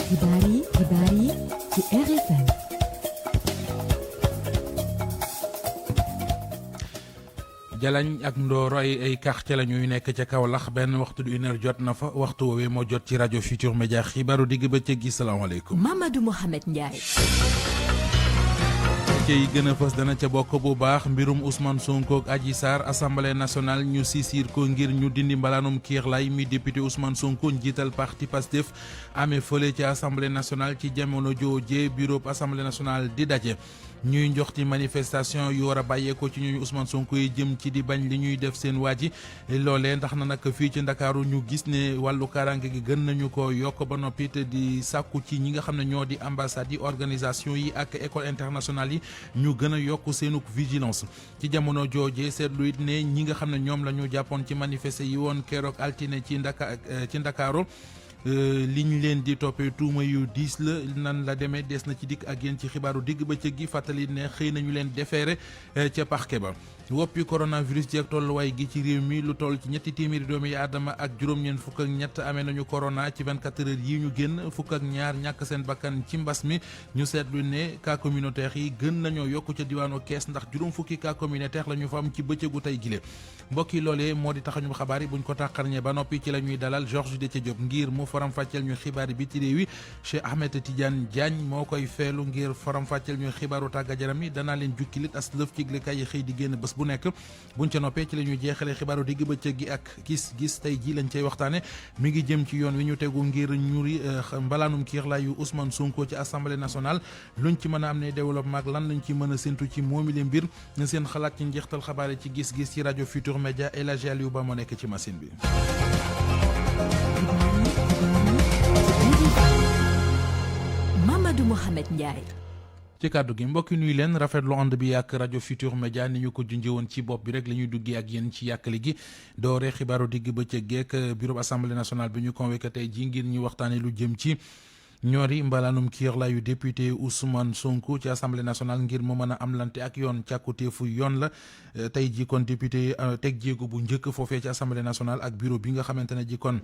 xibaar yi ci RFM. Jalañ ak Ndoro ay quartier la ñuy nekk ca Kaolack benn waxtu du 1h jot na fa waxtu woowee moo jot ci rajo Futur Média xibaaru digg bëccëg gi salaamaaleykum. Mamadou Mohamed Ndiaye. yi gën a fës dana ca bokk bu baax mbirum Ousmane Sonko ak Adji Sarr assemblée nationale ñu sisir ko ngir ñu dindi mbalaanum kiirlaay mi député Ousmane Sonko njiital parti Pastef amee fële ci assemblée nationale ci jamono jooje bureau assemblée nationale di daje. ñuy njoxti manifestation yu war a bàyyeekoo ci ñooñu Ousmane Sonko yi jëm ci di bañ li ñuy def seen waa ji loolee ndax na nag fii ci Ndakaaru ñu gis ne wàllu kaaraange gi gën nañu ko yokk ba noppi te di sàkku ci ñi nga xam ne ñoo di ambassades yi organisation yi ak école internationale yi ñu gën a yokk seenuk vigilance ci jamono jooje seetlu it ne ñi nga xam ne ñoom la ñu jàppoon ci manifester yi woon keroog altine ci Ndakaaru li ñu leen di toppee tuuma yu diis la nan la demee des na ci dikk ak yéen ci xibaaru digg bëccëg gi fàttali ne xëy nañu leen defeere ca parquet ba woppi coronavirus ji ak tolluwaay gi ci réew mi lu toll ci ñetti téeméeri doomi aadama ak juróom-ñeent fukk ak ñett amee nañu corona ci 24 heures yi ñu génn fukk ak ñaar ñàkk seen bakkan ci mbas mi ñu seetlu ne cas communautaire yi gën nañoo yokku ca diwaanu Kees ndax juróom fukki cas communautaire la ñu fa am ci bëccëgu tey gile mbokk yi loolee moo di taxañu xabaar yi buñ ko tàqarñee ba noppi ci la ñuy dalal Georges Déthié Diop ngir mu faram-fàcceel ñu xibaar yi bi ci réew yi Cheikh Ahmed Tidiane Diagne moo koy feelu ngir faram-fàcceel ñu xibaaru tàggat yaram yi danaa leen jukkilit as lëf ci yëglekaay yi xëy di génn bés bu nekk buñ ca noppee ci la ñuy jeexalee xibaaru digg bëccëg gi ak gis tey ji lañ cay waxtaane mi ngi jëm ci yoon wi ñu tegu ngir ñuri mbalaanum kiirlaay yu Ousmane Sonko ci assemblée nationale luñ ci mën a am ne développement ak lan lañ ci mën a séntu ci moomi le mbir na seen xalaat ci njeextal xabaar yi ci gis-gis ci rajo Futur Média El Hadji Aliou Ba moo nekk ci machine bi. Mamadou Mohamed Ndiaye. ci kàddu gi mbokki nuyu leen rafetlu ànd bi ak rajo Futur Média ni ñu ko junjee woon ci bopp bi rek la ñuy duggee ak yéen ci yàkkali gi doore xibaaru digg bëccëg geek bureau assemblée nationale bi ñu convoqué tey ji ngir ñu waxtaanee lu jëm ci ñoori mbalaanum kiirlaay yu député Ousmane Sonko ci assemblée nationale ngir mu mën a am lante ak yoon càkkutéefu yoon la tey ji kon député teg jéego bu njëkk foofee ci assemblée nationale ak bureau bi nga xamante ne ji kon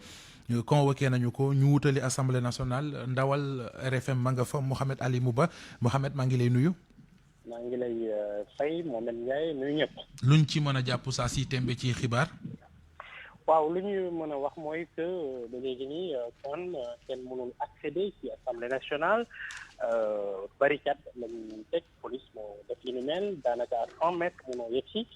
convoqué nañu ko ñu wutali assemblée nationale ndawal RFM ma nga fa Mouhamed Ali Mouba Mouhamed maa ngi lay nuyu. maa ngi lay fay Mohamed Ndiaye nuyu ñëpp. luñ ci mën a jàpp saa si tembe ci xibaar. waaw lu ñu mën a wax mooy que ba léegi nii kon kenn mënul accéder ci assemblée nationale barricade lañu teg police moo def li ni mel daanaka à 100 mètres mënoo yegg si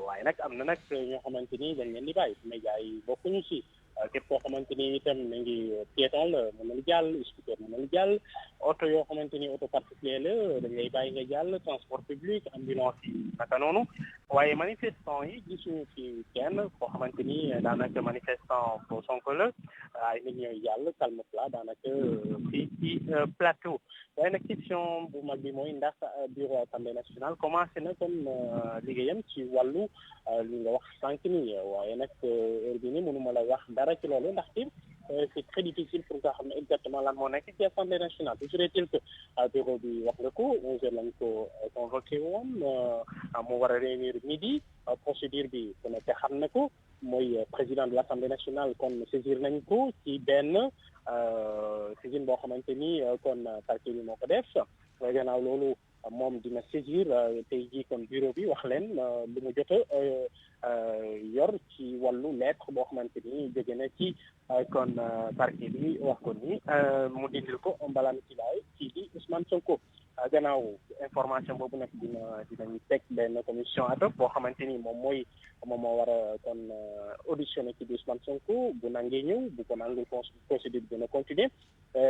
waaye nag am na nag ñoo xamante ni dañ leen di bàyyi médias yi bokkuñu si képp koo xamante ni itam na ngi piéton la mën nañu jàll scooter mën nañu jàll oto yoo xamante ni oto particulier la dañ lay bàyyi nga jàll transport public ambulance yi naka noonu waaye manifestant yi gisuñu fi kenn koo xamante ni daanaka manifestant pour Sonko la ay nit ñooy jàll calme plat daanaka fii ci plateau waaye nag question bu mag bi mooy ndax bureau assemblée nationale commencé na comme liggéeyam ci wàllu li nga wax sànq ni waaye nag heure bi ni mënuma la wax dara ci loolu ndaxte c'est très difficile pour nga xam ne exactement lan moo nekk ci assemblée nationale toujours est-il que bureau bi wax nga ko 11h lañ ko convoqué woon mu war a réunir midi procédure bi ku nekk xam na ko mooy président de l'assemblée nationale kon saisir nañ ko ci benn saisine boo xamante ni kon parquet bi moo ko def gannaaw loolu moom dina saisir tey jii kon bureau bi wax leen lu mu jot a yor ci wàllu lettre boo xamante ni jóge na ci kon parquet bi wax ko ni mu dindil ko mbalaan ci laay kii di Ousmane Sonko gannaaw information boobu nag dinañu teg benn commission ad hoc boo xamante ni moom moo war a kon auditionné ci di Ousmane Sonko bu nangee ñëw bu ko nangul procédure bi dina continuer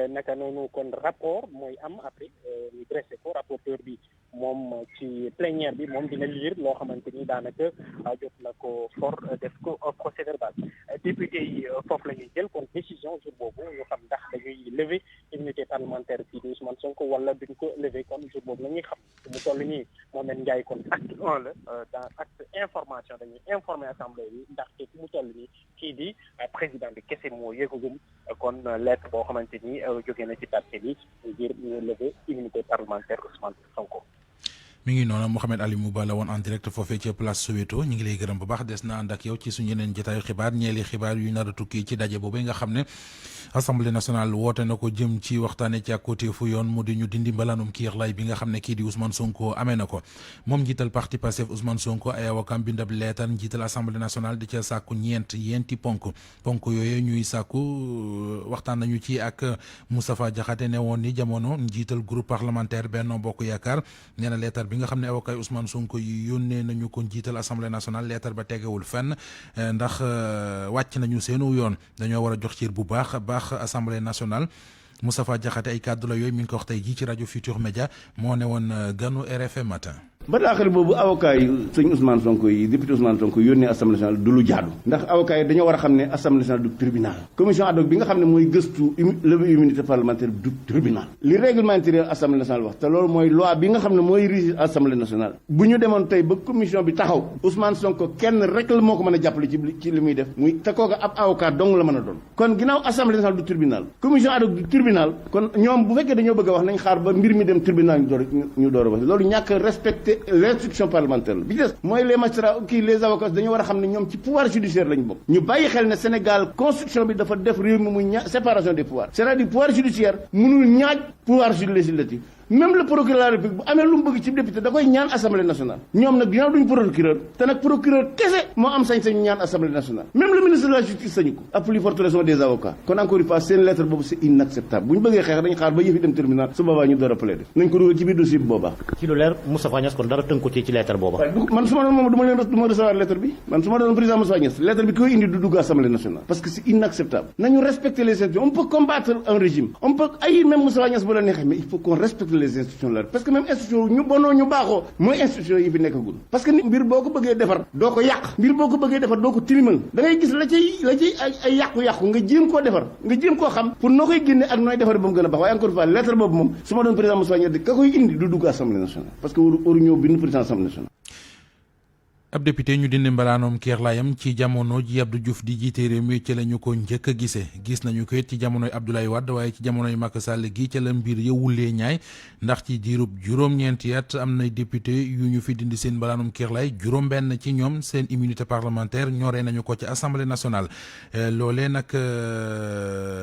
naka noonu kon rapport mooy am après ñu dressé ko rapporteur bi moom ci plénière bi moom dina lire loo xamante ni daanaka jot na ko for def ko procès verbal député yi foofu la ñuy jël kon décision jour boobu ñu xam ndax dañuy lever immunité parlementaire ci di Ousmane Sonko wala duñ ko lever kon jour boobu la ñuy xam mu toll nii Mohamed Ndiaye kon acte 1 la dans acte information dañuy informer assemblée bi ndaxte mu toll nii kii di président bi kese moo yëgagum kon lettre boo xamante ni jóge na ci parquet bi ngir ñu lever immunité parlementaire Ousmane Sonko. mi ngi noonu Mouhamed Ali Mouba la woon en direct foofee ci place Soweto ñu ngi lay gërëm bu baax des na ànd ak yow ci suñu yeneen jotaayu xibaar ñeeli xibaar yu nar a tukki ci daje boobu nga xam ne assemblée nationale woote na ko jëm ci waxtaane ci côté fu yoon mu di ñu dindi mbalaanum kiirlay bi nga xam ne kii di Ousmane Sonko amee na ko moom njiital parti Pastef Ousmane Sonko ay awakam bindab leetar njiital assemblée nationale di ca sàkku yenti ponk yooyu ñuy sàkku waxtaan nañu ci ak Moustapha Diakhaté ne woon ni jamono njiital groupe parlementaire Benno Bokk Yaakaar nee na leetar bi nga xam ne avocat Ousmane Sonko yi yónnee nañu ko njiital assemblée nationale leetar ba tegewul fenn ndax wàcc nañu seenu yoon dañoo war a jox ciir bu baax assemblée nationale. Moustapha Diakhaté ay kàddu la yooyu mi ngi ko wax tey jii ci rajo Futur Média moo ne woon ganu RFM matin. bataaxal boobu avocat yi sëñ Ousmane Sonko yi député Ousmane Sonko yónnee assemblée nationale du lu jaadu ndax avocat yi dañoo war a xam ne assemblée nationale du tribunal commission ad hoc bi nga xam ne mooy gëstu levée immunité parlementaire du tribunal li règlement intérieur assemblée nationale wax te loolu mooy loi bi nga xam ne mooy régir assemblée nationale bu ñu demoon tey ba commission bi taxaw Ousmane Sonko kenn rek la moo ko mën a jàppale ci li muy def muy te kooka ab avocat dong la mën a doon kon ginnaaw assemblée nationale du tribunal commission ad hoc du tribunal kon ñoom bu fekkee dañoo bëgg a wax nañ xaar ba mbir mi dem tribunal ñu door a wax loolu ñàkk respecté l'instruction parlementaire bi des mooy les magistrats les avocats dañoo war a xam ne ñoom ci pouvoir judiciaire lañ bokk ñu bàyyi xel ne Sénégal constitution bi dafa def réew mi muy séparation des pouvoirs c'est-à-dire pouvoir judiciaire mënul ñaaj pouvoir législatif même le procureur de la République bu amee lu mu bëgg ci député da koy ñaan assemblée nationale ñoom nag ginnaaw duñ procureur te nag procureur kese moo am sañ-sañ ñaan assemblée nationale même le ministre de la justice sañu ko à plus forte raison des avocats kon encore une fois seen lettre boobu c'est inacceptable bu ñu bëggee xeex dañu xaar ba yëf yi dem tribunal su boobaa ñu door a plaider nañ ko dugal ci biir dossier bi boobaa ci lu leer Moustapha Niasse kon dara tënku ci lettre booba man su ma doon moom du ma recevoir lettre bi man su ma doon président Moustapha Niasse lettre bi koy indi du dugg assemblée nationale parce que c'est inacceptable nañu respecter les institutions on peut combattre un régime on peut ay même Moustapha Niasse bu la neexee mais il faut qu'on respecte les institutions là parce que même institution ñu bonoo ñu baaxoo mooy institution yi fi nekkagul parce que nit mbir boo ko bëggee defar doo ko yàq mbir boo ko bëggee defar doo ko tilimal da ngay gis la ciy ay yàqu-yàqu nga jéem koo defar nga jéem koo xam pour noo koy génne ak nooy defar ba mu gën a baax waaye encore une fois lettre boobu moom su ma doon président Moussa Niasse ka koy indi du dugg assemblée nationale parce que waru ñëw bind président assemblée nationale. ab député ñu dindi mbalaanoom kiirlaayam ci jamono ji Abdou Diouf di jiite réew mi ci la ñu ko njëkk a gisee gis nañu ko it ci jamonoy Abdoulaye Wade waaye ci jamonoy Macky Sall gi ca la mbir ya wulee ñaay ndax ci diirub juróom-ñeenti at am na député yu ñu fi dindi seen mbalaanoom kiirlaay juróom-benn ci ñoom seen immunité parlementaire ñoree nañu ko ci assemblée nationale loolee nag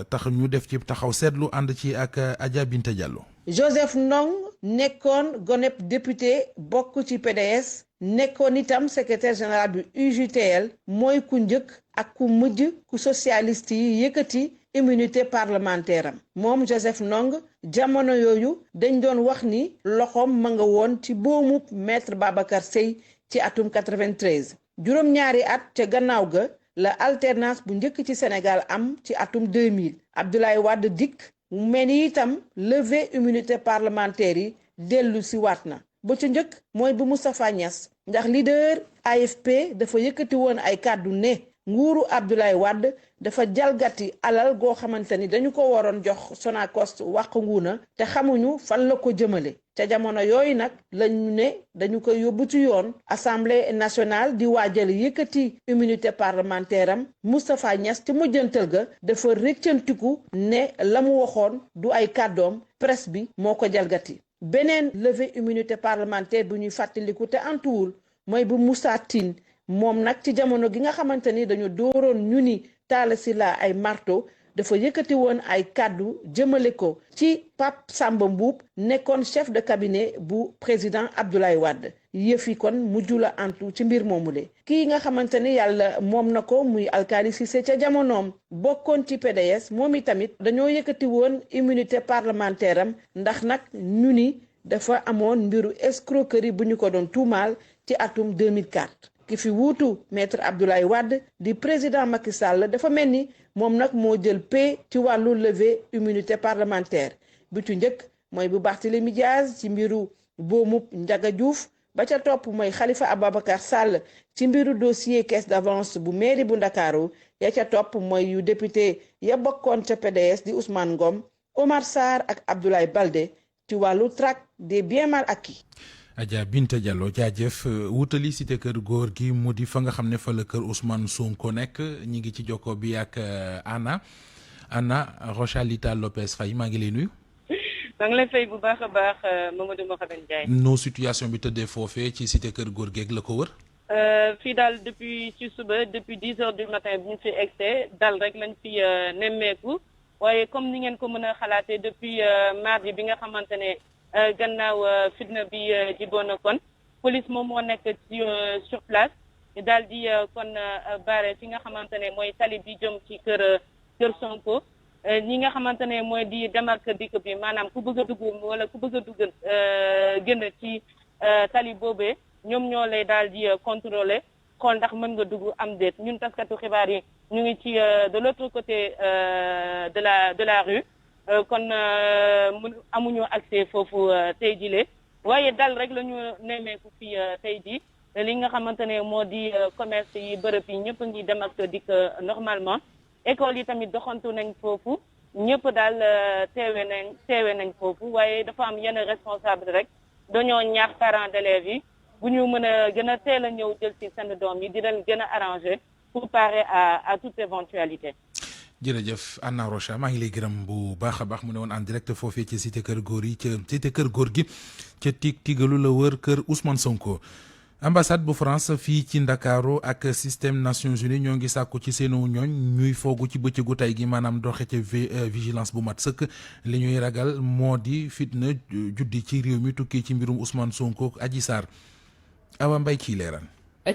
tax ñu def ci taxaw seetlu ànd ci ak Adja Binta Diallo. Joseph Ndong nekkoon goneb député bokk ci PDS nekkoon itam secrétaire général du UJTL mooy ku njëkk ak ku mujj ku socialiste yi yëkkati immunité parlementaire am moom Joseph Ndong jamono yooyu dañ doon wax ni loxoom ma nga woon ci boomu maître Babacar Seye ci atum 93 juróom-ñaari at ca gannaaw ga la alternance bu njëkk ci Sénégal am ci atum 2000 Abdoulaye Wade dikk mu mel ni itam levée immunité parlementaire yi dellu si waat na ba ca njëkk mooy bu Moustapha Niasse ndax leader AFP dafa yëkkati woon ay kàddu ne nguuru Abdoulaye Wade dafa jalgati alal goo xamante ni dañu ko waroon jox Sonacos wàq nguuna te xamuñu fan la ko jëmale ca jamono yooyu nag lañu ne dañu koy yóbbu ci yoon assemblée nationale di waajal yëkkati immunité parlementaire am Moustapha Niasse ci mujjantal ga dafa rëccantiku ne la mu waxoon du ay kàddoom presse bi moo ko jalgati beneen levée immunité parlementaire bu ñuy fàttaliku te antuwul mooy bu Moussa Tine moom nag ci jamono gi nga xamante ni dañu dooroon ñu ni Talla Sylla ay marto dafa yëkkati woon ay kàddu jëmale ko ci Pape Samba Mboup nekkoon chef de cabinet bu président Abdoulaye Wade yëf yi kon mujj la antu ci mbir moomule kii nga xamante ni yàlla moom na ko muy Alkali Cissé ca jamonoom bokkoon ci PDS moom i tamit dañoo yëkkati woon immunité parlementaire am ndax nag ñu ni dafa amoon mbiru escroquerie bu ñu ko doon tuumaal ci atum 2004 ki fi wuutu maître Abdoulaye Wade di président Macky Sall dafa mel ni moom nag moo jël paie ci wàllu levée immunité parlementaire bi ci njëkk mooy bu Barthélémy Diaz ci mbiru boomub Ndiaga Diouf ba ca topp mooy Khalifa Ababacar Sall ci mbiru dossier caisse d'avance bu mairie bu Ndakaaru ya ca topp mooy yu député ya bokkoon ca PDS di Ousmane Ngom Omar Sarr ak Abdoulaye Baldé ci wàllu traque des biens mal acquis. Adja Binta Diallo jaajëf wutali cité kër góor gi mu di fa nga xam ne fa la kër Ousmane Sonko nekk ñi ngi ci jokko bi ak Anna Rochalita Lopez Faye maa ngi lay nuyu. maa ngi lay fay bu baax a baax Mamadou Mohamed Ndiaye. noo situation bi tëddee foofee ci cité Kër Gorgui la ko wër. fii daal depuis ci suba depuis 10 heures du matin bi ñu fi egsee dal rek lañ fi nemmeeku waaye comme ni ngeen ko mën a xalaatee depuis mardi bi nga xamante ne gannaaw fitna bi jiboon na kon police moom moo nekk ci sur place daal di kon bare fi nga xamante ne mooy tali bi jëm ci kër Sonko. ñi nga xamante ne mooy di dem ak dikk bi maanaam ku bëgg a dugg wala ku bëgg a dugg génn ci tali boobee ñoom ñoo lay daal di contrôler xool ndax mën nga dugg am déet ñun taskatu xibaar yi ñu ngi ci de l'autre côté de la rue kon amuñu accès foofu tey jile waaye dal rek la ñu nemmeeku fii tey ji li nga xamante ne moo di commerce yi bërëb yi ñëpp ngi dem ak dikk normalement. école yi tamit doxantu nañ foofu ñëpp daal teewe nañ foofu waaye dafa am yenn responsable rek dañoo ñaax parents d'élèves yi bu ñu mën a gën a teel a ñëw jël ci seen doom yi di leen gën a arranger pour parer à toute éventualité. jërëjëf Anna Rocha maa ngi lay gërëm bu baax a baax mu ne woon en direct foofee ci cité Kër Gorgui cité Kër Gorgui ca tigalu la wër kër Ousmane Sonko. ambassade bu France fii ci Ndakaaru ak système Nations Unies ñoo ngi sàkku ci seenu ñooñ ñuy foogu ci bëccëgu tey gi maanaam doxe ca vigilance bu mat sëkk li ñuy ragal moo di fitna juddi ci réew mi tukkee ci mbirum Ousmane Sonko ak Adji Sarr Awa Mbaye ciy leeral.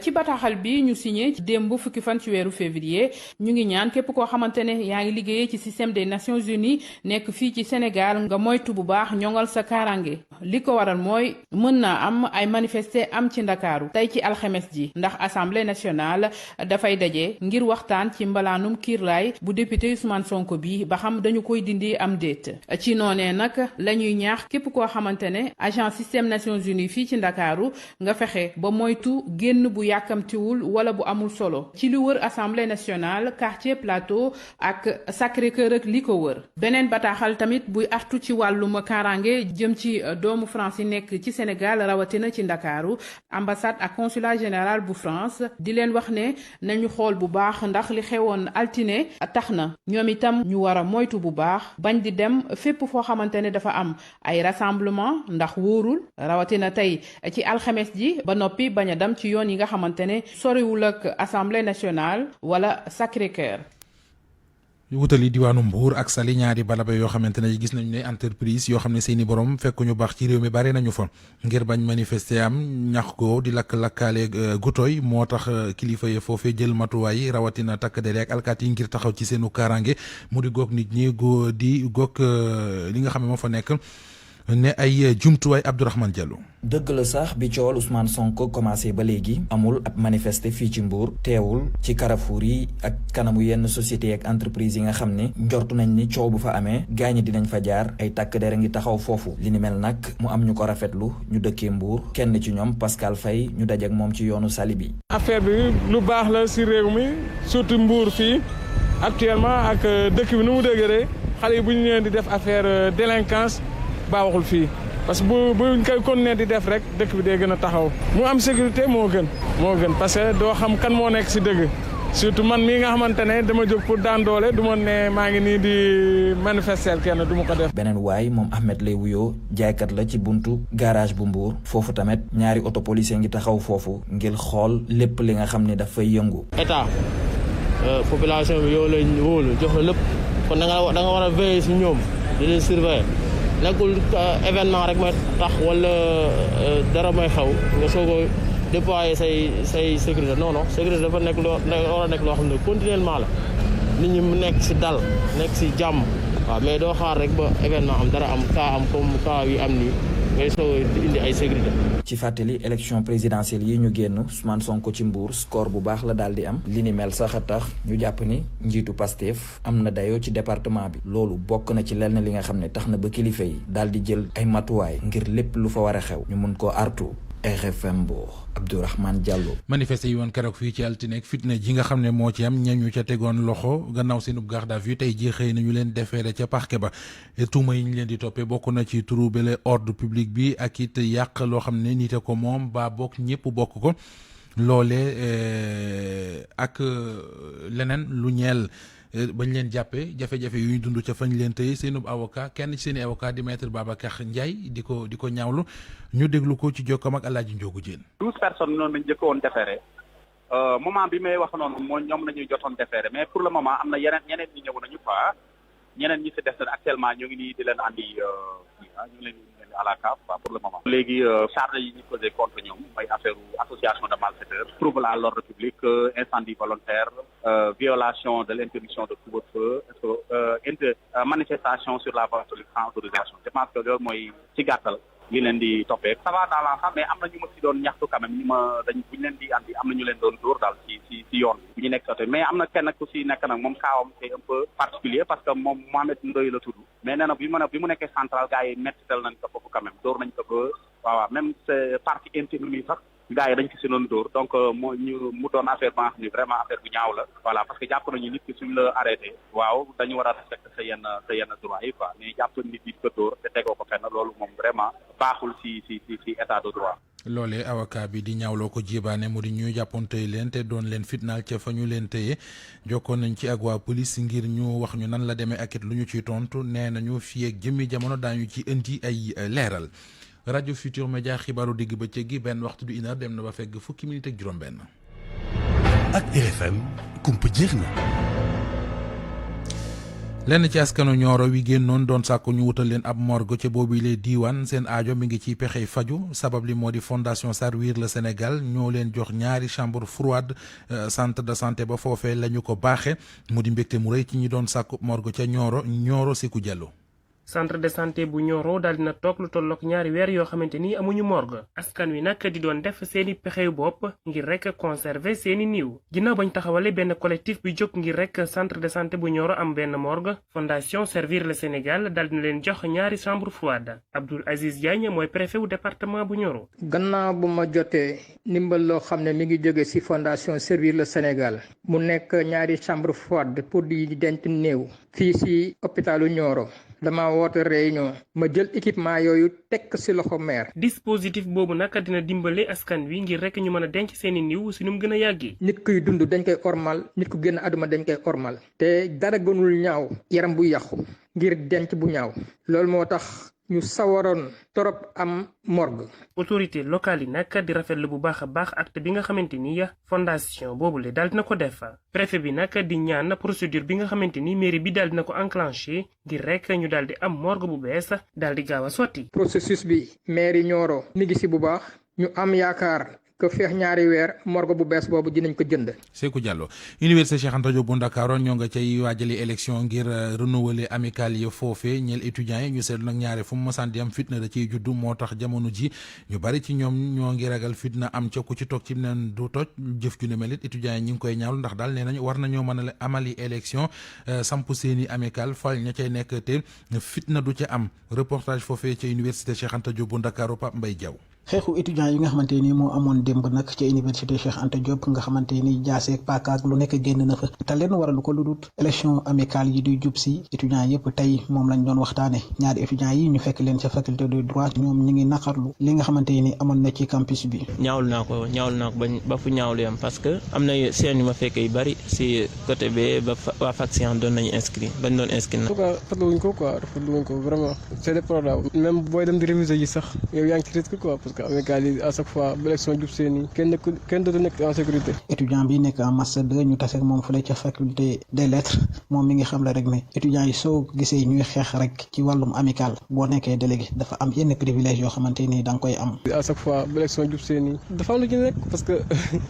ci bataaxal bi ñu signé démb fukki fan ci weeru février ñu ngi ñaan képp koo xamante ne yaa ngi liggéeyee ci système des Nations Unies nekk fii ci Sénégal nga moytu bu baax ñoŋal sa kaaraange li ko waral mooy mën naa am ay manifester am ci Ndakaaru tey ci alxames ji ndax assemblée nationale dafay daje ngir waxtaan ci mbalaanum kiirlaay bu député Ousmane Sonko bi ba xam dañu koy dindi am déet ci noonee nag la ñuy ñaax képp koo xamante ne agent système Nations Unies fii ci Ndakaaru nga fexe ba moytu génn bu yàkkamtiwul wala bu amul solo ci li wër assemblée nationale quartier plateau ak Sacré-Cœur ak li ko wër beneen bataaxal tamit buy artu ci wàllum kaaraange jëm ci doomu France yi nekk ci Sénégal rawatina ci Ndakaaru ambassade ak consulat général bu France di leen wax ne nañu xool bu baax ndax li xewoon altine tax na ñoom itam ñu war a moytu bu baax bañ di dem fépp foo xamante ne dafa am ay rassemblement ndax wóorul rawatina tey ci alxames ji ba noppi bañ a dem ci yoon yi nga xamante ne soriwul ak assemblée nationale wala Sacré-Cœur. wutali diwaanu Mbour ak Saly ñaari balaba yoo xamante ne gis nañu ne entreprise yoo xam ne seeni borom fekk ñu baax ci réew mi bari nañu fa ngir bañ manifester am ñax ko di lakkaale gutoy moo tax kilifa yi foofee jël matuwaay rawatina takk der ak alkaat yi ngir taxaw ci seenu kaaraange mu di goog nit ñi di goog li nga xam ne moo fa nekk ne ay jumtuwaay. Abdourahmane Diallo. dëgg la sax bi coowal Ousmane Sonko commencé ba léegi amul ab manifester fii ci Mbour teewul ci Carrefour yi ak kanamu yenn société ak entreprise yi nga xam ne njortu nañ ni coow bu fa amee gaañi dinañ fa jaar ay takk der a ngi taxaw foofu li ni mel nag mu am ñu ko rafetlu ñu dëkkee Mbour kenn ci ñoom Pascal Faye ñu daje ak moom ci yoonu Saly bi. affaire bi lu baax la si réew mi surtout Mbour fii actuellement ak dëkk bi nu mu dëgëree xale yi bu ñu ñëwee di def affaire délinquance baaxul fii parce que buñ koy continuer di def rek dëkk bi day gën a taxaw mu am sécurité moo gën parce que doo xam kan moo nekk si dëgg surtout man mii nga xamante ne dama jóg pour daan doole du ma ne maa ngi nii di manifester kenn du ma ko def. beneen waay moom Ahmed lay wuyoo jaaykat la ci buntu garage bu Mbour foofu tamit ñaari auto policier ngi taxaw foofu ngir xool lépp li nga xam ne daf fay yëngu. état population bi yow lañ wóolu jox la lépp kon da nga war a veiller si ñoom di leen surveiller. nekkul événement rek mooy tax wala dara mooy xaw nga soog a déployer say sécurité non sécurité dafa nekk war a nekk loo xam ne continuellement la nit ñi mu nekk si dal nekk si jàmm waaw mais doo xaar rek ba événement am dara am kaa am comme kaa yi am nii ngay soog a indi ay sécurité. ci fàttali élection présidentielle yi ñu génn Ousmane Sonko ci Mbour score bu baax la daal di am li ni mel sax a tax ñu jàpp ni njiitu Pastef am na dayoo ci département bi loolu bokk na ci lenn li nga xam ne tax na ba kilifa yi daal di jël ay matuwaay ngir lépp lu fa war a xew ñu mun koo artu. RFM Mbour Abdourahmane Diallo. manifester yi woon keroog fii ci altine fitna ji nga xam ne moo ci am ñañu ca tegoon loxo gannaaw seenub garde à vue tey jii xëy na ñu leen defeere ca parquet ba tuuma yi ñu leen di toppee bokk na ci trouble ordre public bi ak it yàq loo xam ne nite ko moom ba bokk ñëpp bokk ko loole ak leneen lu ñeel bañ leen jàppee jafe-jafe yu ñu dund ca fañ leen tëye seenub avocat kenn ci seeni avocat di maître Babacar Ndiaye di ko ñaawlu ñu déglu ko ci jokkoom ak Alaaji Njóogu Jéen 12 personnes noonu lañ jëkkoon déféré moment bi may wax noonu moo ñoom la ñuy jotoon déféré mais pour le moment am na ñeneen ñi ñëw nañu quoi ñeneen ñi si des na actuellement ñu ngi nii di leen andi ñu ngi leen à la CAF quoi pour le moment. léegi charge yi ñu posé contre ñoom mooy affaire association de malfaiteurs, trouble à l'ordre public, incendie volontaire, violation de l'interdiction de couvre-feu, manifestation sur la voie publique sans autorisation. Je pense que loolu mooy ci gàttal li leen di toppee. Ça va dans l'ensemble mais am na ñu ma si doon ñaxtu quand même bu ñu leen di andi am na ñu leen doon dóor daal ci yoon bi bu ñu nekk sote mais am na kenn ku si nekk nag moom kaawam c'est un peu particulier parce que moom Mohamed Ndoye la tudd mais nee na bi mu nekkee central gars yi mettital nañ ko foofu quand même dóor nañ ko ba waaw même c'est partie intime yi sax gars yi dañ ko si doon dóor donc mu doon affaire ba nga xam ni vraiment affaire bu ñaaw la voilà parce que jàpp nañu nit ki suñ la arrêté waaw dañu war a respecter sa yenn droit yi quoi mais jàpp nit yi ko dóor te tegoo ko fenn loolu moom vraiment baaxul si état de droit. loolee avocat bi di ñaawloo ko jébaane mu di ñu jàppoon tëye leen te doon leen fitnaal ca fa ñu leen tëye jokkoon nañ ci ak waa police ngir ñu wax ñu nan la demee ak it lu ñu ciy tontu nee nañu fii ak jëmmi jamono daañu ci indi ay leeral. rajo Futur Média xibaaru digg bëccëg gi benn waxtu du une heure dem na ba fegg fukki minute ak juróom-benn. ak RFM kumpa jeex na. lenn ci askanu Nioro wi génnoon doon sàkku ñu wutal leen ab morgue ca boobu lee diiwaan seen aajo mi ngi ci pexey faju sabab li moo di fondation Servir le Sénégal ñoo leen jox ñaari chambre froide centre de santé ba foofee la ñu ko baaxe mu di mbégte mu rëy ci ñi doon sàkku morgue ca Nioro Sékou Diallo. centre de santé bu Nioro daal dina toog lu tollook ñaari weer yoo xamante ni amuñu morgue askan wi nag di doon def seeni pexew bopp ngir rek conserver seeni niiw ginnaaw bañ taxawale benn collectif bi jóg ngir rek centre de santé bu Nioro am benn morgue fondation Servir le Sénégal daal dina leen jox ñaari chambre froide Abdoul Aziz Diagne mooy préfet wu département bu Nioro. gannaaw bu ma jotee ndimbal loo xam ne mi ngi jóge ci fondation Servir le Sénégal mu nekk ñaari chambre froide pour di denc néew fii ci hôpitalu Nioro dama woote réunion ma jël équipement yooyu tekk ci loxo maire. dispositif boobu nag dina dimbale askan wi ngir rek ñu mën a denc seeni niiw si nu mu gën a yàggee. nit kuy dund dañ koy ormal nit ku génn àdduna dañ koy ormal te dara gënul ñaaw yaram bu yàqu ngir denc bu ñaaw loolu moo tax ñu sawaroon torop am morgue. autorité locale yi nag di rafetlu bu baax a baax acte bi nga xamante ni fondation boobule daal dina ko def préfet bi nag di ñaan procédure bi nga xamante ni mairie bi daal dina ko enclenché ngir rek ñu daal di am morgue bu bees daal di gaaw a sotti. processus bi mairie Nioro mi ngi ci bu baax ñu am yaakaar que feex ñaari weer morgue bu bees boobu dinañ ko jënd. Sékou Diallo université Cheikh Anta Diop bu Ndakaaru ñoo nga cay waajali élection ngir renouveler amicale yi foofee ñeel étudiants yi ñu seetlu nag ñaare fu mu mosaan di am fitna da ciy juddu moo tax jamono ji ñu bari ci ñoom ñoo ngi ragal fitna am ca ku ci toog ci neen du toj jëf ju ne mel it étudiants yi ñu ngi koy ñaawlu ndax daal nee nañu war nañoo mën a amali élection samp seeni amicale fal ña cay nekk te fitna du ca am reportage foofee ca université Cheikh Anta Diop bu Ndakaaru Pape Mbaye Diaw. xeexu étudiants yi nga xamante ni moo amoon démb nag ca université Cheikh Anta Diop nga xamante ni jaaseeg paakaak lu nekk génn na fa te leen waralu ko lu dut élection amicale yi di jub si étudiants yëpp tey moom lañ doon waxtaane ñaari étudiants yi ñu fekk leen ca faculté de droit ñoom ñi ngi naqarlu li nga xamante ni amoon na ci campus bi. ñaawlu naa ko ba fu ñaawlu yam parce que am na seen yu ma fekk yu bari si côté bi ba waa faction doon nañu inscrit bañ doon inscrit na. en tout cas rafetlu wuñ ko quoi rafetlu wuñ ko vraiment c'est des problèmes même booy dem di réviser yi sax yow yaa ngi ci risque quoi parce que amicale yi à chaque fois bu élection jub seen yi kenn dootu nekk en sécurité. étudiant bi nekk en master 2 ñu taseeg moom fële ca faculté des lettres moom mi ngi xam la rek ne étudiants yi soo gisee ñuy xeex rek ci wàllum amical boo nekkee délégué dafa am yenn privilège yoo xamante ni da nga koy am. à chaque fois bu élection jub seen yi dafa am lu ci nekk parce que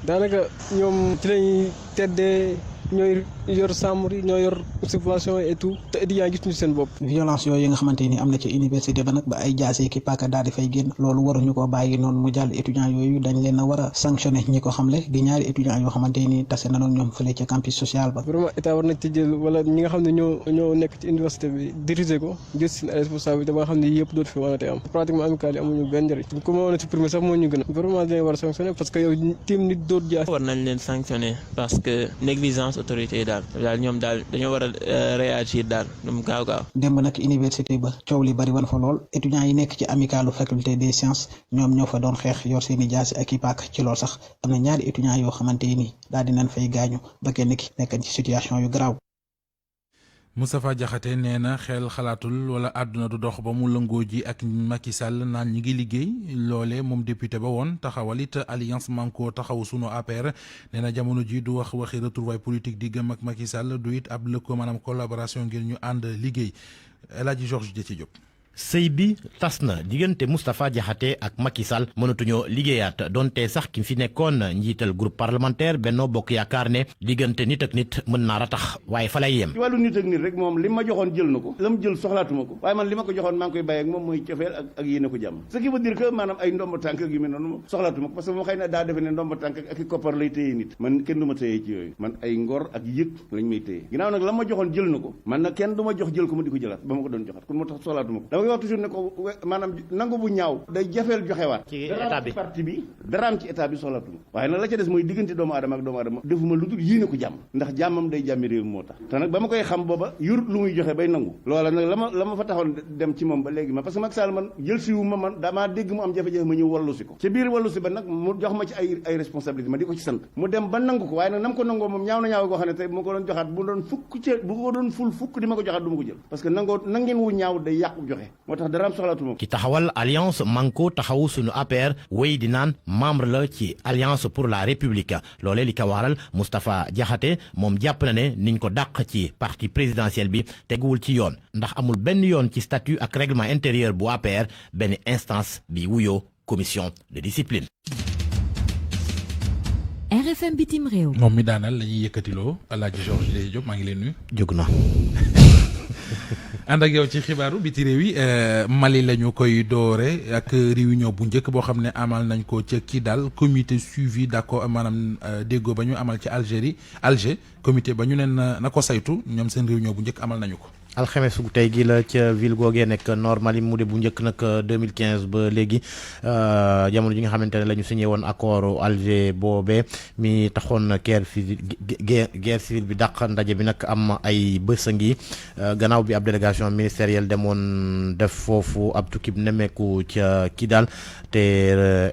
daanaka ñoom ci lañuy teddee ñooy yor chambre yi ñoo yor subvention et tout te étudiants gis ñu seen bopp. violence yooyu nga xamante ni am na ci université ba nag ba ay jaase ki paaka daal di fay génn loolu waruñu ko bàyyi noonu mu jàll étudiants yooyu dañ leen a war a sanctionné ñi ko xamle di ñaari étudiants yoo xamante ni tase na ñoom fële ca campus social ba. vraiment état war nañ ci jël wala ñi nga xam ne ñoo nekk ci université bi diriger ko jël seen responsabilité ba nga xam ne yëpp dootu fi wanate am pratiquement amical yi amuñu benn njëriñ ku ma woon a supprimer sax moo ñu gën a vraiment dañ war a sanctionné parce que yow tiim nit dóor jaas. war nañ leen sanctionné parce que négligence autorité daal ñoom daal dañoo war a réagir daal ñoom gaaw. démb nag université ba coow li bari woon fa lool étudiants yi nekk ci amicalu faculté des sciences ñoom ñoo fa doon xeex yor seeni jaasi ak i paak ci lool sax am na ñaari étudiants yoo xamante ni daal dinañ fay gaañu ba kenn ki nekk ci situation yu garaaw. Moustapha Diakhaté nee na xel xalaatul wala àdduna du dox ba mu lëngoo ji ak Macky Sall naan ñi ngi liggéey loole moom député ba woon taxawal it alliance Manko taxaw sunu APR nee na jamono ji du wax waxi retrouvailles politique diggam ak Macky Sall du it ab lëkkoo maanaam collaboration ngir ñu ànd liggéey El Hadji Georges Déthié Diop. sëy bi tas na diggante Moustapha Diakhaté ak Macky Sall mënatuñoo liggéeyaat donte sax ki fi nekkoon njiital groupe parlementaire Benno Bokk Yaakaar ne diggante nit ak nit mën naa ratax waaye fa lay yem. ci wàllu nit ak nit rek moom li ma joxoon jël na ko la mu jël soxlaatuma ko waaye man li ma ko joxoon maa ngi koy bàyyi ak moom mooy cofeel ak yéene ko jàmm ce qui veut dire que maanaam ay ndomba tànk ak yu mel noonu soxlaatuma ko parce que moom xëy na daa defe ne ndomba tànk ak i koppar lay téye nit man kenn du ma téye ci yooyu man ay ngor ak yëg lañ may téye ginnaaw nag la ma joxoon jël na ko man nag kenn du ma jox jël ko ma di ko jëlaat ba ma ko doon joxaat kon moo tax soxlaatuma ko dama koy wax toujours ne ko maanaam nangu bu ñaaw day jafeel joxewaat ci état bi parti bi daraam ci état bi soxlatuma waaye nag la ca des mooy diggante doomu aadama ak doomu aadama defuma lu dul yéene ko jàmm ndax jàmmam day jàmmi réew moo tax te nag ba ma koy xam booba yurut lu muy joxe bay nangu loola nag la ma fa taxoon dem ci moom ba léegi ma parce que Macky Sall man jël si wu ma man damaa dégg mu am jafe-jafe ma ñëw wallu si ko ci biir wallu si ba nag mu jox ma ci ay responsabilité ma di ko ci sant mu dem ba nangu ko waaye nag nam ko nangoo moom ñaaw na ñaaw goo xam ne tey bu ma ko doon joxaat bu doon fukk ci bu ko doon ful fukk di ma ko joxaat du ma ko jël parce que nangeen wu ñaaw day yàqu joxe moo tax daraam soxlaatuma ki taxawal alliance Manko taxawu sunu APR wéy di naan membre la ci alliance pour la république loolee li ko waral Moustapha Diakhaté moom jàpp na ne niñ ko dàq ci parti présidentiel bi teguwul ci yoon ndax amul benn yoon ci statut ak règlement intérieur bu APR benn instance bi wuyoo commission de discipline. RFM bitim réew. moom mi daanal la ñuy yëkkatiloo El Hadji Georges Déthié Diop maa ngi leen nuyu. jóg na. ànd ak yow ci xibaaru biti réew yi Mali la ñu koy doore ak réunion bu njëkk boo xam ne amal nañ ko ca Kidal comité suivi d'accord maanaam déggoo ba ñu amal ci Alger comité ba ñu neen na ko saytu ñoom seen réunion bu njëkk amal nañu ko. alxames gu tey gi la ca ville googee nekk Nord Mali mu de bu njëkk nag 2015 ba léegi jamono ji nga xamante ne la ñu signé woon accord Alger boobee mi taxoon guerre civile bi dàq ndaje bi nag am ay bës a ngi gannaaw bi ab délégation ministérielle demoon def foofu ab tukkib nemmeeku ca Kidal te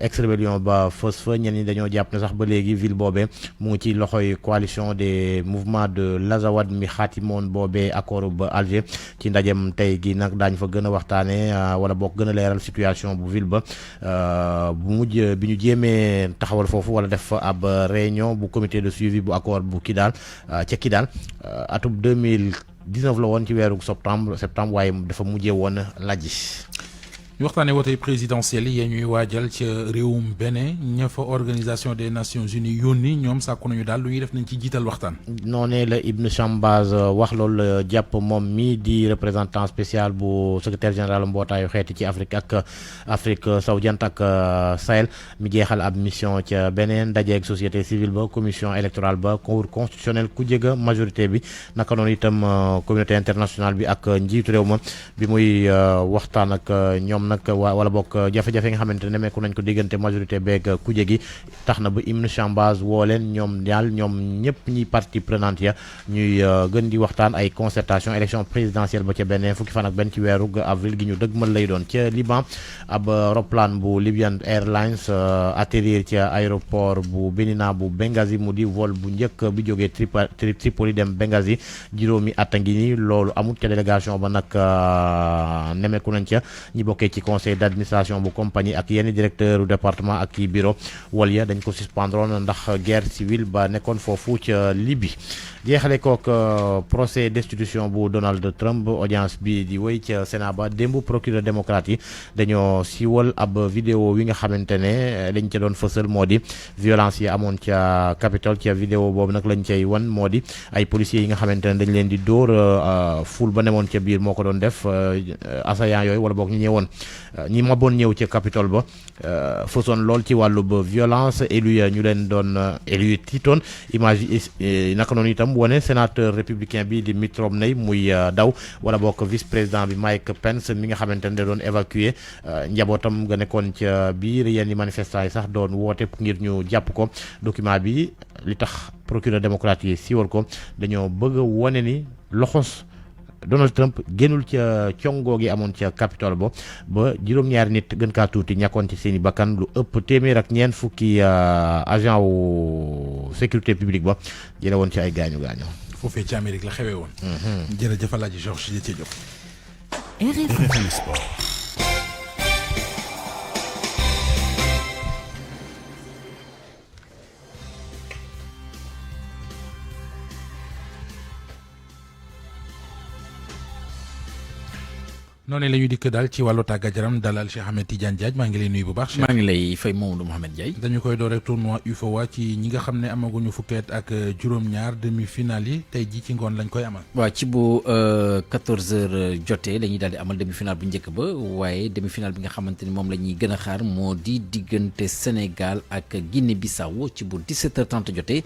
ex-rébellion ba fës fa ñenn ñi dañoo jàpp ne sax ba léegi ville boobee mu ngi ci loxoy coalition des mouvements de l'Azawad mi xaatimoon boobee accord ba Alger ci ndajem tey gi nag daañu fa gën a waxtaane wala boog gën a leeral situation bu ville ba bu mujj bi ñu jéemee taxawal foofu wala def fa ab réunion bu comité de suivi bu accord bu Kidal ca Kidal atum 2019 la woon ci weeru septembre waaye dafa mujjee woon laji ñu waxtaanee wote présidentielle yi ñuy waajal ca réewum Bénin ña fa organisation des nations unies yónni ñoom sàkku nañu daal lu ñuy def nañ ci jiital waxtaan. noonee la Ibn Chambaz wax loolu jàpp moom mi di représentant spécial bu secrétaire général mbootaayu xeeti ci Afrique ak Afrique sowu jant ak Sahel mi jeexal ab mission ca Bénin dajeeg société civile ba commission électorale ba cour constitutionnel ku jega majorité bi naka noonu itam communauté internationale bi ak njiitu réew ma bi muy waxtaan ak ñoom nag wala bokk jafe-jafe nga xamante ne meeku nañ ko diggante majorité beeg kuje gi tax na ba Ibn Chambaz woo leen ñoom ñëpp ñi partie prenante ya ñuy gën di waxtaan ay concertation élection présidentielle ba ca benn fukki fan ak benn ci weeru avril gi ñu dëgmal lay doon ca Liban ab roplaan bu Libyan Airlines atterrir ca aéroport bu Benina bu Benghazi mu di vol bu njëkk bi jógee Tripoli dem Benghazi juróomi at a ngi nii loolu amut ca délégation ba nag nemeeku nañ ca ñi bokkee ci conseil d'administration bu compagnie ak yenn directeur du département ak i bureau wal ya dañ ko suspendroon ndax guerre civile ba nekkoon foofu ca Libye jeexale kook procès destitution bu Donald Trump audience bi di wéy ca Sénat ba démb procureur démocrate yi dañoo siiwal ab vidéo wi nga xamante ne dañ ca doon fësal moo di violence yi amoon ca Capitole ca vidéo boobu nag lañ cay wan moo di ay policiers yi nga xamante ne dañ leen di dóor ful ba nemoon ca biir moo ko doon def assaillants yooyu wala boog ñu ñëwoon ñi maboon ñëw ca Capitole ba fësoon lool ci wàllu ba violence élu ñu leen doon élu tiitoon image yi naka noonu itam wane sénateur républicain bi di Mitt Romney muy daw wala bokk vice président bi Mike Pence mi nga xamante ne da doon évacuer njabootam nga nekkoon ca biir yenn manifestants yi sax doon woote ngir ñu jàpp ko document bi li tax procureur démocrate yi siiwal ko dañoo bëgg a wane ni loxos Donald Trump génnul ca congoo gi amoon ca Capitole ba juróom-ñaari nit gën kaa tuuti ñàkkoon ci seen i bakkan lu ëpp téeméer ak ñeent fukki agent wu sécurité publique ba jële woon ci ay gaañu foofee ci Amérique la xewee woon. jërëjëf Alaaji Georges Déthié Diop. RFM Sport. noonu la ñu dikk daal ci wàllu tàggat yaram dalal Cheikh Ahmed Tidiane Diagne maa ngi lay nuyu bu baax. maa ngi lay fay Mamadou Mouhamed Ndiaye. dañu koy door rek tournoi UFOA ci ñi nga xam ne amaguñu fukkeet ak juróom-ñaar demi-finale yi tey jii ci ngoon lañ koy amal. waaw ci bu 14h jotee la ñuy daal di amal demi-finale bu njëkk ba waaye demi-finale bi nga xamante ni moom la ñuy gën a xaar moo di diggante Sénégal ak Guinée-Bissau ci bu 17h30 jotee.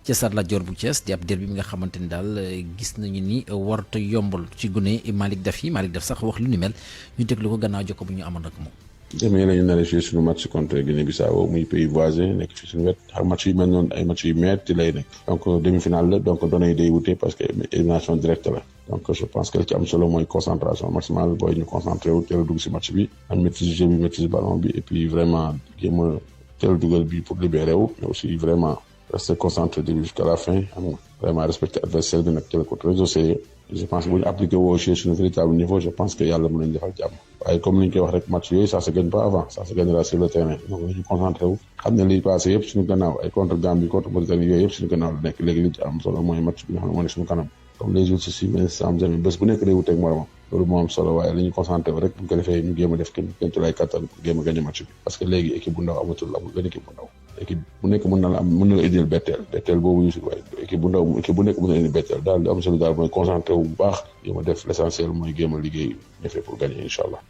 ci Stade Lat Dior bu Thiès di ab derby bi nga xamante ni daal gis nañu ni warta yombal ci gune Malick Daf sax wax lu ni mel ñu déglu ko gannaaw jokko bu ñu amoon ak moom. demee nañu nar a jouer suñu match contre Guinée-Bissau muy pays voisin nekk fi suñu wet xam match yu mel noonu ay match yu metti lay nekk donc demi-finale la donc données yi day wute parce que élimination directe la donc je pense que li ci am solo mooy concentration maximale booy ñu concentré wu teel a dugg si match bi am maîtrise jeu bi maîtrise ballon bi et puis vraiment jéem a teel a dugal bi pour libérer wu mais aussi vraiment rester concentré début jusqu'à la fin xam nga vraiment respecter adversaire bi nag jël ko très au sérieux je pense que bu ñu appliqué woo chez suñu véritable niveau je pense que yàlla mën nañu defal jàmm waaye comme ni ñu koy wax rek match yooyu ça se gagne pas avant ça se gagnera sur le terrain donc nañu concentré wu xam ne liy passé yëpp suñu gannaaw ay contre Gambie contre Mauritanie yooyu yëpp suñu gannaaw la nekk léegi li ci am solo mooy match bi nga xam ne moo nekk suñu kanam comme les jours suivent mais sam jamais bés bu nekk day wuteeg moromam loolu moo am solo waaye li ñu concentré wu rek bu ñu ko defee ñu jéem a def kenn ci lay kattan pour jéem a gagné match bi parce que léegi équipe bu ndaw amatul amul benn équipe bu ndaw équipe bu nekk mën na la am mën na la indil betteel boobu ñu si waaye équipe bu ndaw équipe bu nekk mën na indi betteel daal li am solo daal mooy concentré wu bu baax jéem a def l' essentiel mooy jéem a liggéey defee pour gagner incha allah.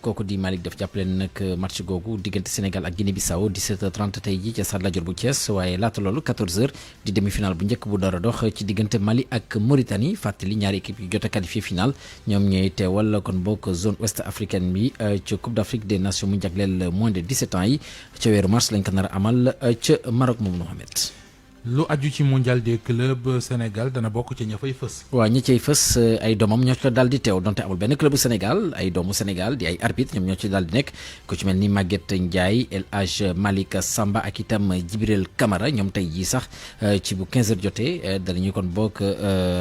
kooku di Malick daf jàppale nag match googu diggante Sénégal ak Guinée-Bissau 17h30 tey jii ca Stade Lat Dior bu Thiès waaye laata loolu 14h di demi-finale bu njëkk bu dara dox ci diggante Mali ak Mauritanie fàttali ñaari équipe yu jot a qualifié final ñoom ñooy teewal kon bokk zone ouest africaine bi ca Coupe d' Afrique des Nations mu jagleel moins de 17 ans yi ca weeru mars lañ ko nar a amal ca Maroc moom Mohamed. lu aju ci mondial des clubs Sénégal dana bokk ci ña fay fës. waaw ñi cay fës ay doomam ñoo ci daal di teew donte amul benn club bu Sénégal ay doomu Sénégal di ay arbitre ñoom ñoo ci daal di nekk ku ci mel ni Maguette Ndiaye El Hadj Malick Samba ak itam Djibril Camara ñoom tey jii sax ci bu 15h jotee danañu kon bokk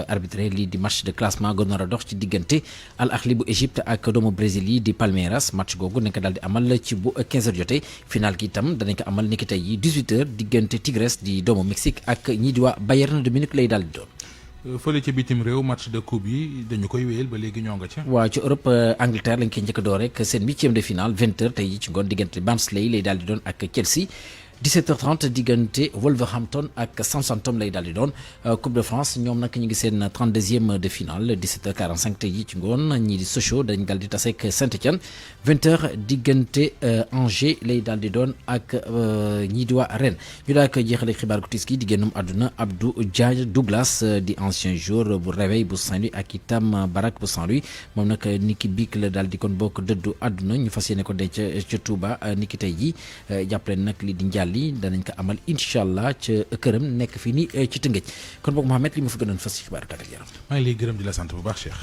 arbitré lii di match de classement gën a dox ci diggante Al Ahli bu Égypte ak doomu Brésil yi di Palmeiras match googu nañ ko daal di amal ci bu 15h jotee final gi itam danañ ko amal niki tey jii 18h diggante Tigres di doomu Mexique ak ñii di waa Bayern de Munich lay daal di doon. fële ci bitim réew match de coupe yi dañu koy wéyal ba léegi ñoo nga ca. waaw ci Europe Angleterre lañ koy njëkk a door rek seen 8e de finale 20h tey jii ci ngoon diggante Barnsley lay daal di doon ak Chelsea. 17h30 diggante Wolverhampton ak Southampton lay daal di doon Coupe de France ñoom nag ñu ngi seen 32e de finale 17h45 tey jii ci ngoon ñii di Sochaux dañ daal di tase ak Saint-Étienne 20h diggante Angers lay daal di doon ak ñii di waa Rennes ñu daal koy jeexale xibaar gu tiis gi di génnum àdduna Abdou Dia Douglas di ancien joueur bu Réveil bu Saint-Louis ak itam Barak bu Saint-Louis moom nag niki biik la daal di kon bokk dëddu àdduna ñu fas yéene ko denc ca Touba niki tey jii jàppale nag li di njàll li danañ ko amal incha allah ca këram nekk fii nii ci Tëngéej kon boog Mohamed li ma fa gënoon fas ci xibaar tàggat yaram. maa ngi lay gërëm di la sant bu baax Cheikh.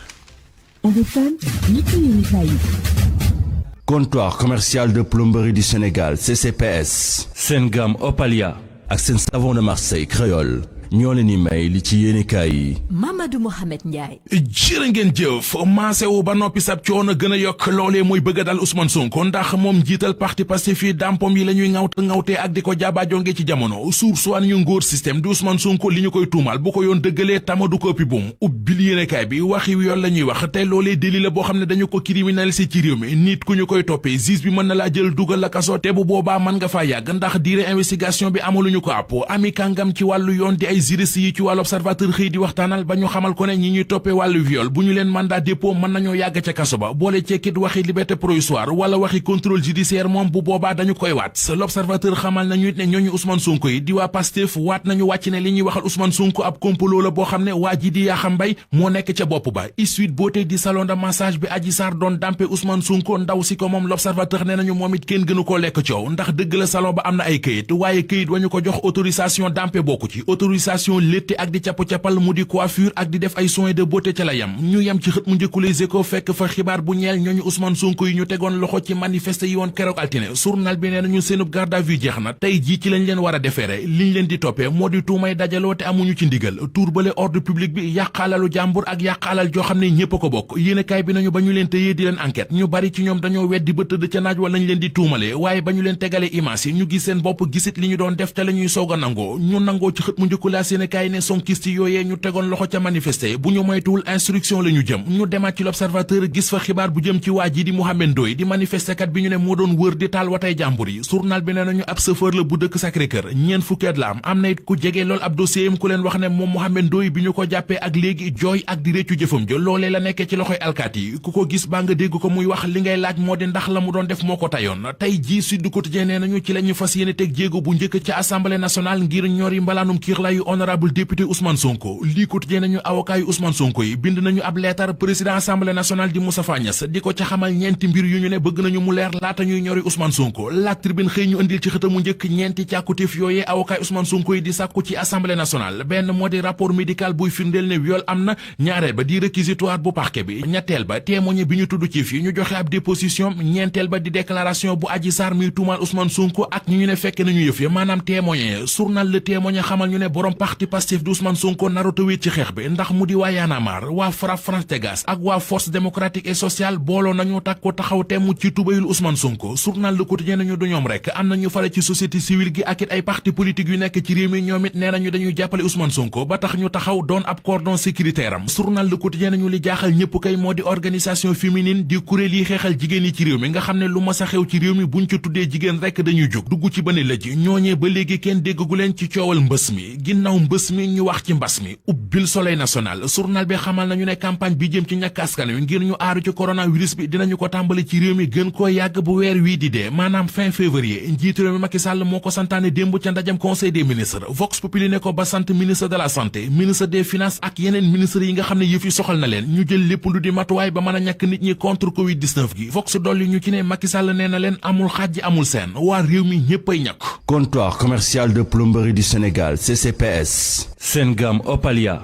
Comptoir commercial de plomberie du Sénégal CCPS. seen gamme Opalia ak seen savon de Marseille créole ñoo leen di may li ci yéenekaay yi. Mamadou Mohamed Ndiaye. jërë ngeen jëf maase wu ba noppi sab coono gën a yokk loolee mooy bëgg a dal Ousmane Sonko ndax moom njiital parti Pastef fii dampom yi la ñuy ŋawtee ak di ko jaabaajonge ci jamono suur suwaan ñu ngóor système di Ousmane Sonko li ñu koy tuumal bu ko yoon dëggalee tama du ko ëppi buum ubbil yéenekaay bi waxi yoon la ñuy wax te loolee délit la boo xam ne dañu ko criminalisé ci réew mi nit ku ñu koy toppee juge bi mën na laa jël dugal la kaso te bu boobaa mën nga faa yàgg ndax diire investigation bi amaluñu ko àpp ami kàngam ci wàllu yoon di ay juriste yi ci wàllu observateur xëy di waxtaanal ba ñu xamal ko ne ñi ñuy toppee wàllu viol bu ñu leen mandat dépôt mën nañoo yàgg ca kaso ba boole ceekit waxi liberté provisoire wala waxi contrôle judiciaire moom bu boobaa dañu koy waat l'observateur xamal nañu ne ñooñu Ousmane Sonko yi di waa Pastef waat nañu wàcc ne li ñuy waxal Ousmane Sonko ab complot la boo xam ne waa ji di Yakham Mbaye moo nekk ca bopp ba Sweet Beauté di salon de massage bi Adji Sarr doon dampe Ousmane Sonko ndaw si ko moom l'observateur nee nañu moom it kenn gënu koo lekk coow ndax dëgg la salon ba am na ay këyit waaye këyit wañu ko jox autorisation dampe bokku ci fixation létte ak di capp-cappal mu di coiffure ak di def ay soins de beauté ca la yam ñu yem ci xët mu njëkku Les Échos fekk fa xibaar bu ñeel ñooñu Ousmane Sonko yi ñu tegoon loxo ci manifester yi woon keroog altine journal bi nee nañu seenub garde à vue jeex na tey jii ci lañ leen war a defeere liñ leen di toppee moo di tuumay dajaloo te amuñu ci ndigal turbale ordre public bi yàqaalalu jàmbur ak yàqaalal joo xam ne ñépp a ko bokk yéenekaay bi nañu ba ñu leen tëyee di leen enquête ñu bari ci ñoom dañoo weddi ba tëdd ca naaj wala lañ leen di tuumale waaye ba ñu leen tegalee image yi ñu gis seen bopp gisit li ñu doon def ca la ñuy soog a nangoo ñu nangoo ci xët mu njëkku la yéenekaay ne sonkiste yooyee ñu tegoon loxo ca manifester bu ñu moytuwul instruction la ñu jëm ñu demaat ci l'observateur gis fa xibaar bu jëm ci waa ji di Mohamed Ndoye di manifestekat bi ñu ne moo doon wër di taal watay jàmbur yi journal bi nee nañu ab chauffeur la bu dëkk Sacré-Cœur ñeent fukki at la am na it ku jege lool ab dossier am ku leen wax ne moom Mohamed Ndoye bi ñu ko jàppee ak léegi jooy ak di réccu jëfam ja loolee la nekkee ci loxoy alkaat yi ku ko gis baa nga dégg ko muy wax li ngay laaj moo di ndax la mu doon def moo ko tayoon tey jii Sud Quotidien nee nañu ci la ñu fas yéene teg jéego bu njëkk ci assemblée nationale ngir ñori mbalaanum kiirlaayu honorable député Ousmane Sonko lii Quotidien nañu avocat yu Ousmane Sonko yi bind nañu ab leetar président assemblée nationale di Moustapha Niasse di ko ca xamal ñeenti mbir yu ñu ne bëgg nañu mu leer laata ñuy ñori Ousmane Sonko La Tribune xëy ñu indil ci xëtamu njëkk ñeenti càkkutéef yooyee avocat Ousmane Sonko yi di sàkku ci assemblée nationale benn moo di rapport médical buy firndeel ne viol am na ñaareel ba di réquisitoire bu parquet bi ñetteel ba témoigné bi ñu tudd ci fi ñu joxe ab déposition ñeenteel ba di déclaration bu Adji Sarr mi tuumaal Ousmane Sonko ak ñu ne fekke nañu yëf ya maanaam témoigné journal Le Témoin xamal ñu ne borom parti Pastef di Ousmane Sonko narota wéet ci xeex bi ndax mu di waa Y'en a marre waa FRAPP France Dégage ak waa force démocratique et sociale booloo nañu takku taxaw temm ci tubayul Ousmane Sonko journal Le Quotidien nañu du ñoom rek am nañu fare ci société civile gi ak it ay parti politique yu nekk ci réew mi ñoom it nee nañu dañuy jàppale Ousmane Sonko ba tax ñu taxaw doon ab cordon sécuritaire am journal Le Quotidien nañu li jaaxal ñëpp kay moo di organisation féminine di kuréel yi xeexal jigéen yi ci réew mi nga xam ne lu mas a xew ci réew mi buñ ci tuddee jigéen rek dañuy jóg dugg ci bëne la ji ñooñee ba léegi kenn déggagu leen ci coowal mbës mi ginnaaw mbës mi ñu wax ci mbas mi ubbil Soleil national journal bi xamal nañu ne campagne bi jëm ci ñàkk askan wi ngir ñu aaru ci coronavirus bi dinañu ko tàmbali ci réew mi gën koo yàgg bu weer wii di dee maanaam fin février njiitu réew mi Macky Sall moo ko santaane démb ca ndajam conseil des ministres Vox Populi ne ko ba sant ministre de la santé ministre des finances ak yeneen ministres yi nga xam ne yëf yi soxal na leen ñu jël lépp lu di matuwaay ba mën a ñàkk nit ñi contre Covid 19 gi Vox dolli ñu ci ne Macky Sall nee na leen amul xaaj amul seen waa réew mi ñëpp ay ñàkk. Comptoir commercial de plomberie du Sénégal CCPS. Sengam Opalia.